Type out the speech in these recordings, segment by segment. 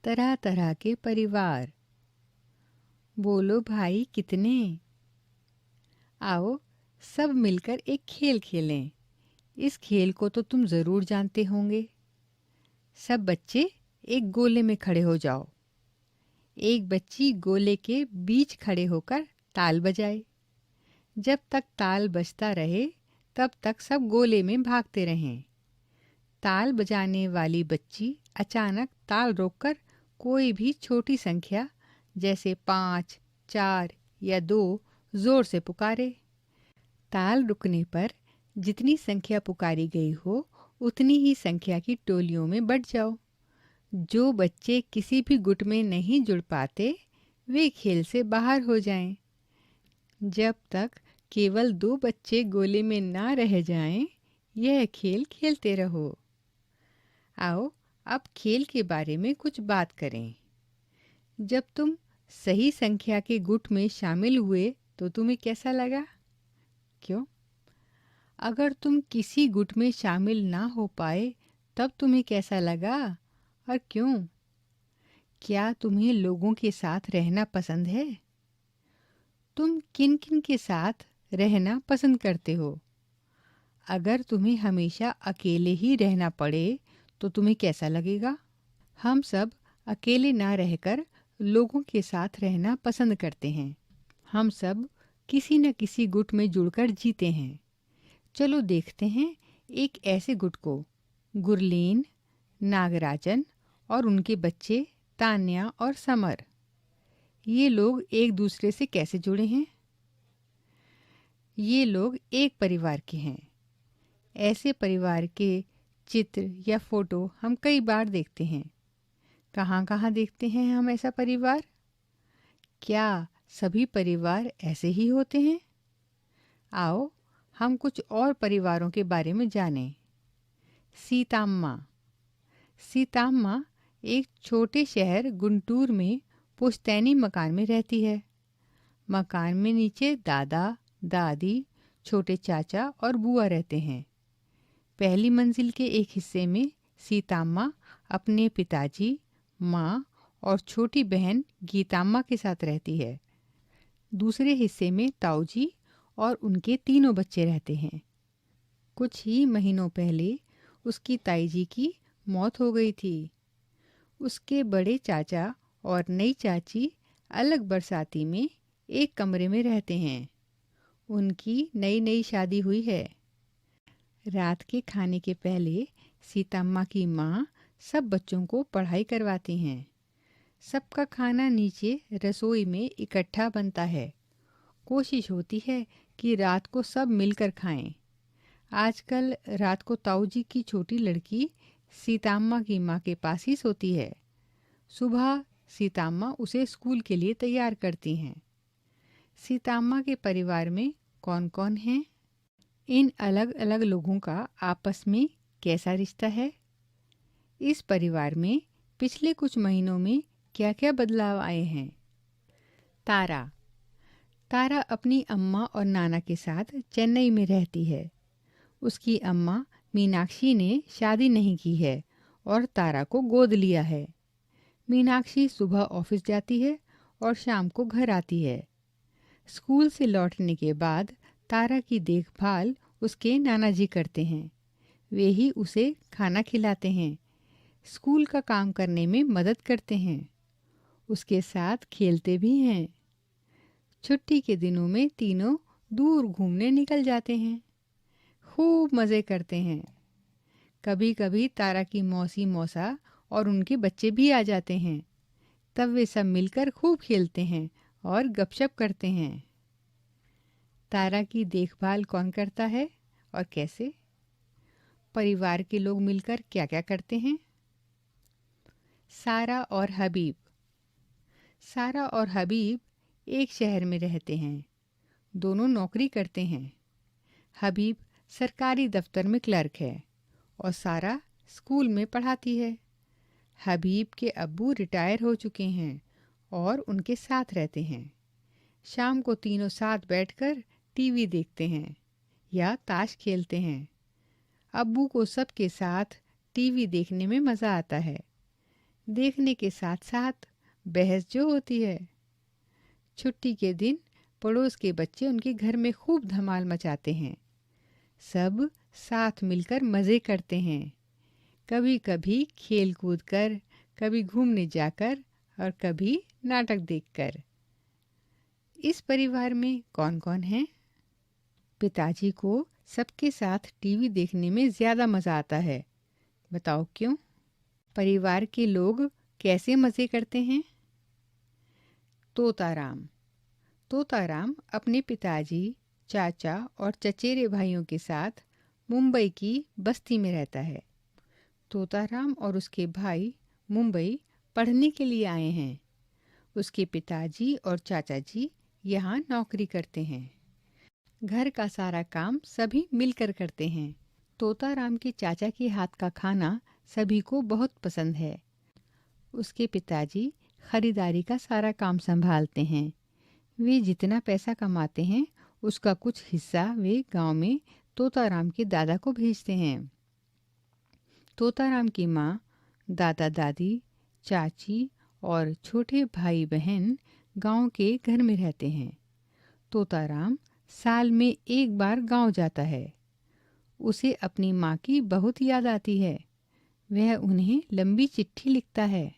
तरह तरह के परिवार। बोलो भाई कितने? आओ सब मिलकर एक खेल खेलें। इस खेल को तो तुम ज़रूर जानते होंगे। सब बच्चे एक गोले में खड़े हो जाओ। एक बच्ची गोले के बीच खड़े होकर ताल बजाए। जब तक ताल बजता रहे तब तक सब गोले में भागते रहें। ताल बजाने वाली बच्ची अचानक ताल रोककर कोई भी छोटी संख्या जैसे 5, 4 या 2 जोर से पुकारे। ताल रुकने पर जितनी संख्या पुकारी गई हो उतनी ही संख्या की टोलियों में बंट जाओ। जो बच्चे किसी भी गुट में नहीं जुड़ पाते वे खेल से बाहर हो जाएं। जब तक केवल 2 बच्चे गोले में ना रह जाएं, यह खेल खेलते रहो। आओ अब खेल के बारे में कुछ बात करें। जब तुम सही संख्या के गुट में शामिल हुए तो तुम्हें कैसा लगा? क्यों? अगर तुम किसी गुट में शामिल ना हो पाए तब तुम्हें कैसा लगा और क्यों? क्या तुम्हें लोगों के साथ रहना पसंद है? तुम किन किन के साथ रहना पसंद करते हो? अगर तुम्हें हमेशा अकेले ही रहना पड़े तो तुम्हें कैसा लगेगा? हम सब अकेले ना रहकर लोगों के साथ रहना पसंद करते हैं। हम सब किसी न किसी गुट में जुड़कर जीते हैं। चलो देखते हैं एक ऐसे गुट को। गुरलीन, नागराजन और उनके बच्चे तान्या और समर। ये लोग एक दूसरे से कैसे जुड़े हैं? ये लोग एक परिवार के हैं। ऐसे परिवार के चित्र या फोटो हम कई बार देखते हैं। कहाँ कहाँ देखते हैं हम ऐसा परिवार? क्या सभी परिवार ऐसे ही होते हैं? आओ हम कुछ और परिवारों के बारे में जानें। सीताम्मा। सीताम्मा एक छोटे शहर गुंटूर में पुश्तैनी मकान में रहती है। मकान में नीचे दादा, दादी, छोटे चाचा और बुआ रहते हैं। पहली मंजिल के एक हिस्से में सीताम्मा अपने पिताजी, माँ और छोटी बहन गीताम्मा के साथ रहती है। दूसरे हिस्से में ताऊजी और उनके तीनों बच्चे रहते हैं। कुछ ही महीनों पहले उसकी ताईजी की मौत हो गई थी। उसके बड़े चाचा और नई चाची अलग बरसाती में एक कमरे में रहते हैं। उनकी नई नई शादी हुई है। रात के खाने के पहले सीताम्मा की माँ सब बच्चों को पढ़ाई करवाती हैं। सबका खाना नीचे रसोई में इकट्ठा बनता है। कोशिश होती है कि रात को सब मिलकर खाएं। आजकल रात को ताऊजी की छोटी लड़की सीताम्मा की माँ के पास ही सोती है। सुबह सीताम्मा उसे स्कूल के लिए तैयार करती हैं। सीताम्मा के परिवार में कौन कौन हैं? इन अलग अलग लोगों का आपस में कैसा रिश्ता है? इस परिवार में पिछले कुछ महीनों में क्या क्या बदलाव आए हैं? तारा। तारा अपनी अम्मा और नाना के साथ चेन्नई में रहती है। उसकी अम्मा मीनाक्षी ने शादी नहीं की है और तारा को गोद लिया है। मीनाक्षी सुबह ऑफिस जाती है और शाम को घर आती है। स्कूल से लौटने के बाद तारा की देखभाल उसके नाना जी करते हैं। वे ही उसे खाना खिलाते हैं, स्कूल का काम करने में मदद करते हैं, उसके साथ खेलते भी हैं। छुट्टी के दिनों में तीनों दूर घूमने निकल जाते हैं, खूब मज़े करते हैं। कभी कभी तारा की मौसी मौसा और उनके बच्चे भी आ जाते हैं। तब वे सब मिलकर खूब खेलते हैं और गपशप करते हैं। तारा की देखभाल कौन करता है और कैसे? परिवार के लोग मिलकर क्या क्या करते हैं? सारा और हबीब। सारा और हबीब एक शहर में रहते हैं। दोनों नौकरी करते हैं। हबीब सरकारी दफ्तर में क्लर्क है और सारा स्कूल में पढ़ाती है। हबीब के अब्बू रिटायर हो चुके हैं और उनके साथ रहते हैं। शाम को तीनों साथ बैठकर टीवी देखते हैं या ताश खेलते हैं। अब्बू को सबके साथ टीवी देखने में मज़ा आता है। देखने के साथ साथ बहस जो होती है। छुट्टी के दिन पड़ोस के बच्चे उनके घर में खूब धमाल मचाते हैं। सब साथ मिलकर मज़े करते हैं, कभी कभी खेल कूद कर, कभी घूमने जाकर और कभी नाटक देखकर। इस परिवार में कौन कौन है? पिताजी को सबके साथ टीवी देखने में ज़्यादा मज़ा आता है। बताओ क्यों? परिवार के लोग कैसे मज़े करते हैं? तोताराम तोताराम अपने पिताजी, चाचा और चचेरे भाइयों के साथ मुंबई की बस्ती में रहता है। तोताराम और उसके भाई मुंबई पढ़ने के लिए आए हैं। उसके पिताजी और चाचा जी यहाँ नौकरी करते हैं। घर का सारा काम सभी मिलकर करते हैं। तोताराम के चाचा के हाथ का खाना सभी को बहुत पसंद है। उसके पिताजी खरीदारी का सारा काम संभालते हैं। वे जितना पैसा कमाते हैं उसका कुछ हिस्सा वे गांव में तोताराम के दादा को भेजते हैं। तोताराम की माँ, दादा दादी, चाची और छोटे भाई बहन गांव के घर में रहते हैं। तोताराम साल में एक बार गांव जाता है। उसे अपनी माँ की बहुत याद आती है। वह उन्हें लंबी चिट्ठी लिखता है।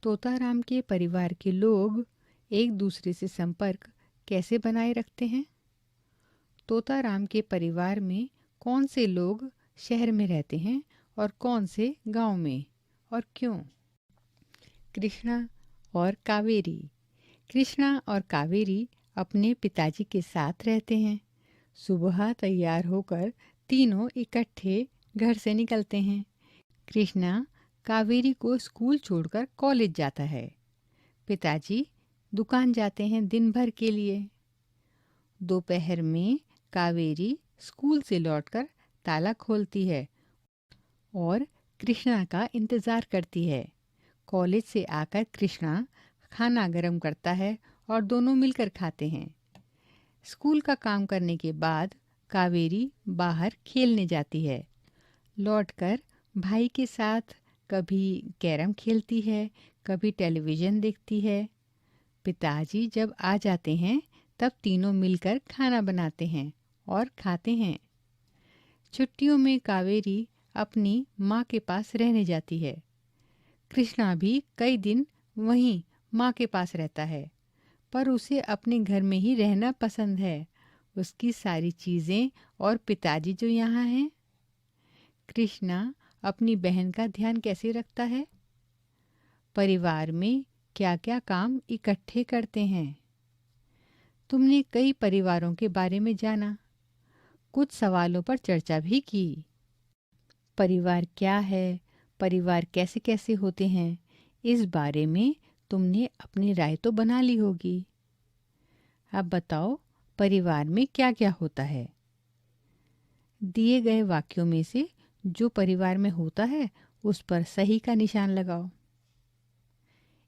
तोताराम के परिवार के लोग एक दूसरे से संपर्क कैसे बनाए रखते हैं? तोताराम के परिवार में कौन से लोग शहर में रहते हैं और कौन से गांव में, और क्यों? कृष्णा और कावेरी कृष्णा और कावेरी अपने पिताजी के साथ रहते हैं। सुबह तैयार होकर तीनों इकट्ठे घर से निकलते हैं। कृष्णा कावेरी को स्कूल छोड़कर कॉलेज जाता है। पिताजी दुकान जाते हैं दिन भर के लिए। दोपहर में कावेरी स्कूल से लौटकर ताला खोलती है और कृष्णा का इंतज़ार करती है। कॉलेज से आकर कृष्णा खाना गरम करता है और दोनों मिलकर खाते हैं। स्कूल का काम करने के बाद कावेरी बाहर खेलने जाती है। लौटकर भाई के साथ कभी कैरम खेलती है, कभी टेलीविज़न देखती है। पिताजी जब आ जाते हैं तब तीनों मिलकर खाना बनाते हैं और खाते हैं। छुट्टियों में कावेरी अपनी माँ के पास रहने जाती है। कृष्णा भी कई दिन वहीं माँ के पास रहता है, पर उसे अपने घर में ही रहना पसंद है। उसकी सारी चीज़ें और पिताजी जो यहाँ हैं। कृष्णा अपनी बहन का ध्यान कैसे रखता है? परिवार में क्या क्या काम इकट्ठे करते हैं। तुमने कई परिवारों के बारे में जाना, कुछ सवालों पर चर्चा भी की। परिवार क्या है, परिवार कैसे कैसे होते हैं, इस बारे में तुमने अपनी राय तो बना ली होगी। अब बताओ, परिवार में क्या क्या होता है? दिए गए वाक्यों में से जो परिवार में होता है उस पर सही का निशान लगाओ।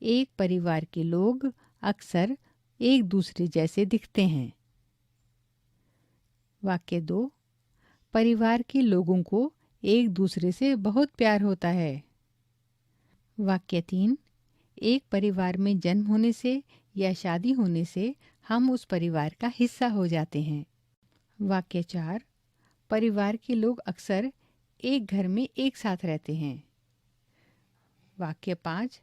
एक परिवार के लोग अक्सर एक दूसरे जैसे दिखते हैं। वाक्य 2, परिवार के लोगों को एक दूसरे से बहुत प्यार होता है। वाक्य 3, एक परिवार में जन्म होने से या शादी होने से हम उस परिवार का हिस्सा हो जाते हैं। वाक्य 4, परिवार के लोग अक्सर एक घर में एक साथ रहते हैं। वाक्य 5,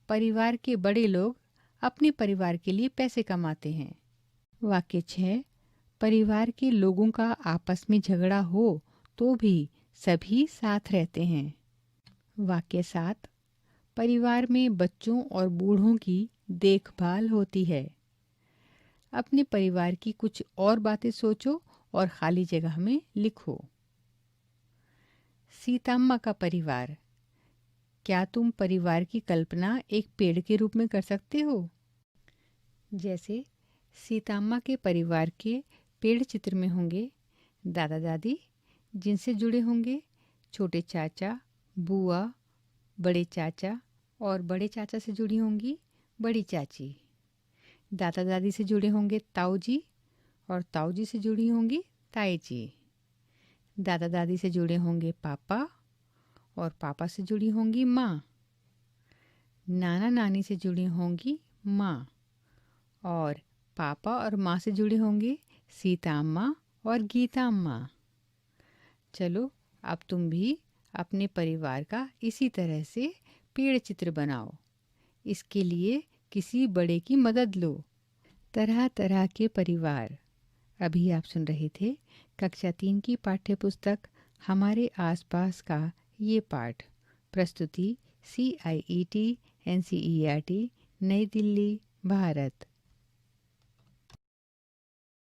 परिवार के बड़े लोग अपने परिवार के लिए पैसे कमाते हैं। वाक्य 6, परिवार के लोगों का आपस में झगड़ा हो तो भी सभी साथ रहते हैं। वाक्य 7, परिवार में बच्चों और बूढ़ों की देखभाल होती है। अपने परिवार की कुछ और बातें सोचो और खाली जगह में लिखो। सीताम्मा का परिवार। क्या तुम परिवार की कल्पना एक पेड़ के रूप में कर सकते हो? जैसे सीताम्मा के परिवार के पेड़ चित्र में होंगे दादा दादी, जिनसे जुड़े होंगे छोटे चाचा, बुआ, बड़े चाचा, और बड़े चाचा से जुड़ी होंगी बड़ी चाची। दादा दादी से जुड़े होंगे ताऊ जी, और ताऊ जी से जुड़ी होंगी ताई जी। दादा दादी से जुड़े होंगे पापा, और पापा से जुड़ी होंगी माँ। नाना नानी से जुड़ी होंगी माँ, और पापा और माँ से जुड़ी होंगी सीता अम्मा और गीता अम्मा। चलो अब तुम भी अपने परिवार का इसी तरह से पेड़ चित्र बनाओ। इसके लिए किसी बड़े की मदद लो। तरह तरह के परिवार। अभी आप सुन रहे थे कक्षा 3 की पाठ्य पुस्तक हमारे आसपास का ये पाठ। प्रस्तुति CIET NCERT नई दिल्ली, भारत।